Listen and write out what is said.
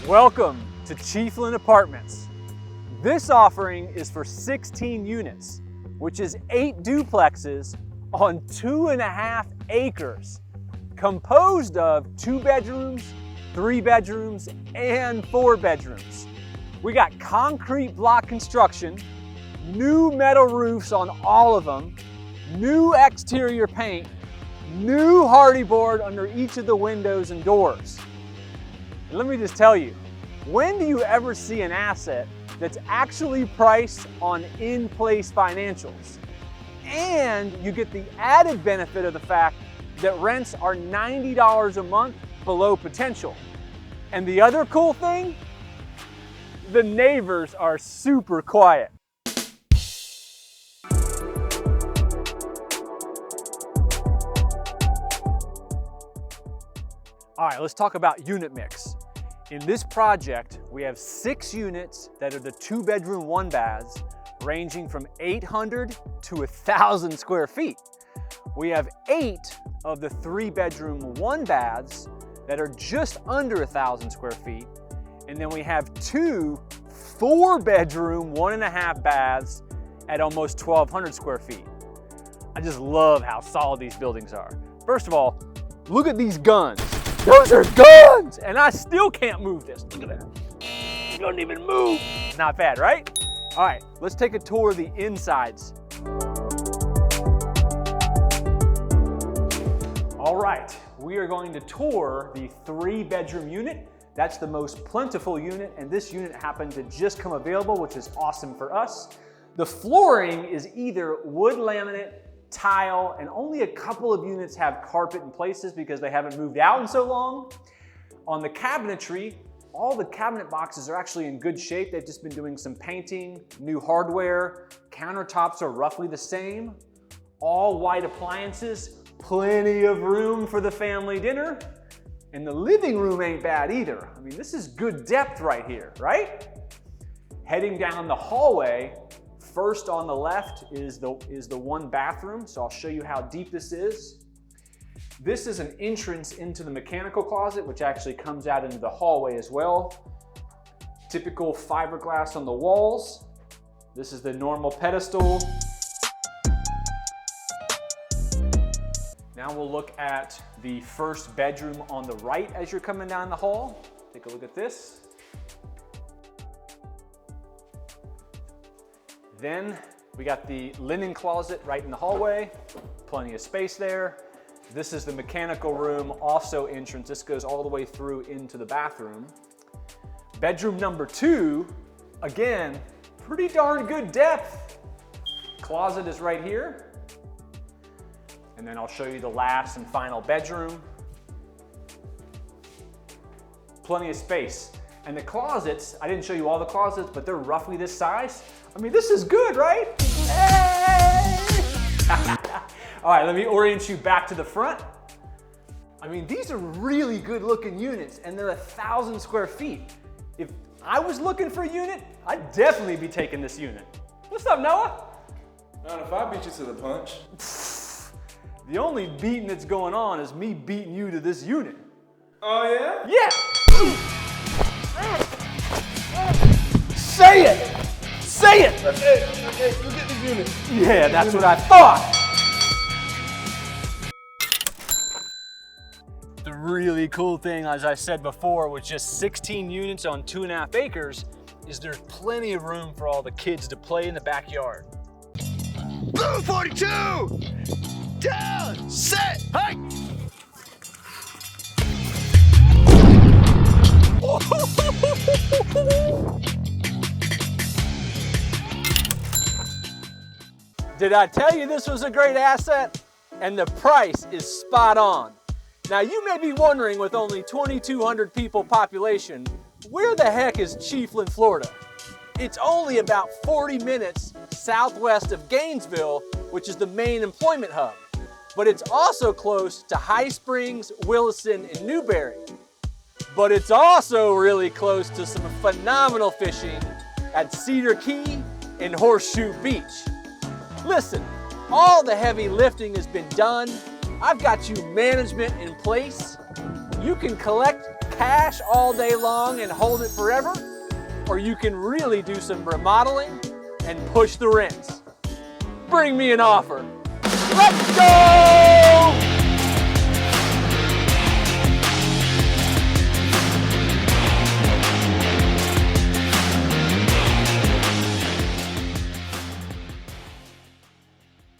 Welcome to Chiefland Apartments. This offering is for 16 units, which is 8 duplexes on 2.5 acres, composed of 2 bedrooms, 3 bedrooms, and 4 bedrooms. We got concrete block construction, new metal roofs on all of them, new exterior paint, new hardy board under each of the windows and doors. And let me just tell you, when do you ever see an asset that's actually priced on in-place financials? And you get the added benefit of the fact that rents are $90 a month below potential. And the other cool thing, the neighbors are super quiet. All right, let's talk about unit mix. In this project, we have 6 units that are the 2-bedroom, 1-baths, ranging from 800 to 1,000 square feet. We have 8 of the 3-bedroom, 1-baths that are just under 1,000 square feet. And then we have 2 4-bedroom, 1.5 baths at almost 1,200 square feet. I just love how solid these buildings are. First of all, look at these guns. Those are guns! And I still can't move this. Look at that. It doesn't even move. Not bad, right? All right, let's take a tour of the insides. All right, we are going to tour the 3-bedroom unit. That's the most plentiful unit, and this unit happened to just come available, which is awesome for us. The flooring is either wood laminate, tile, and only a couple of units have carpet in places because they haven't moved out in so long. On the cabinetry, all the cabinet boxes are actually in good shape. They've just been doing some painting, new hardware. Countertops are roughly the same. All white appliances, plenty of room for the family dinner. And the living room ain't bad either. I mean, this is good depth right here, right? Heading down the hallway, first on the left is the 1 bathroom, so I'll show you how deep this is. This is an entrance into the mechanical closet, which actually comes out into the hallway as well. Typical fiberglass on the walls. This is the normal pedestal. Now we'll look at the 1st bedroom on the right as you're coming down the hall. Take a look at this. Then we got the linen closet right in the hallway, plenty of space there. This is the mechanical room, also entrance. This goes all the way through into the bathroom. Bedroom number 2, again, pretty darn good depth. Closet is right here. And then I'll show you the last and final bedroom. Plenty of space. And the closets, I didn't show you all the closets, but they're roughly this size. I mean, this is good, right? Hey! All right, let me orient you back to the front. I mean, these are really good looking units, and they're 1,000 square feet. If I was looking for a unit, I'd definitely be taking this unit. What's up, Noah? Not if I beat you to the punch. The only beating that's going on is me beating you to this unit. Oh, yeah? Yeah! Say it! Say it! Okay, you get this unit. Yeah, that's what I thought. The really cool thing, as I said before, with just 16 units on 2.5 acres, is there's plenty of room for all the kids to play in the backyard. Blue 42! Down! Set! Hike! Did I tell you this was a great asset? And the price is spot on. Now you may be wondering, with only 2,200 people population, where the heck is Chiefland, Florida? It's only about 40 minutes southwest of Gainesville, which is the main employment hub. But it's also close to High Springs, Williston, and Newberry. But it's also really close to some phenomenal fishing at Cedar Key and Horseshoe Beach. Listen, all the heavy lifting has been done. I've got you management in place. You can collect cash all day long and hold it forever, or you can really do some remodeling and push the rents. Bring me an offer. Let's go!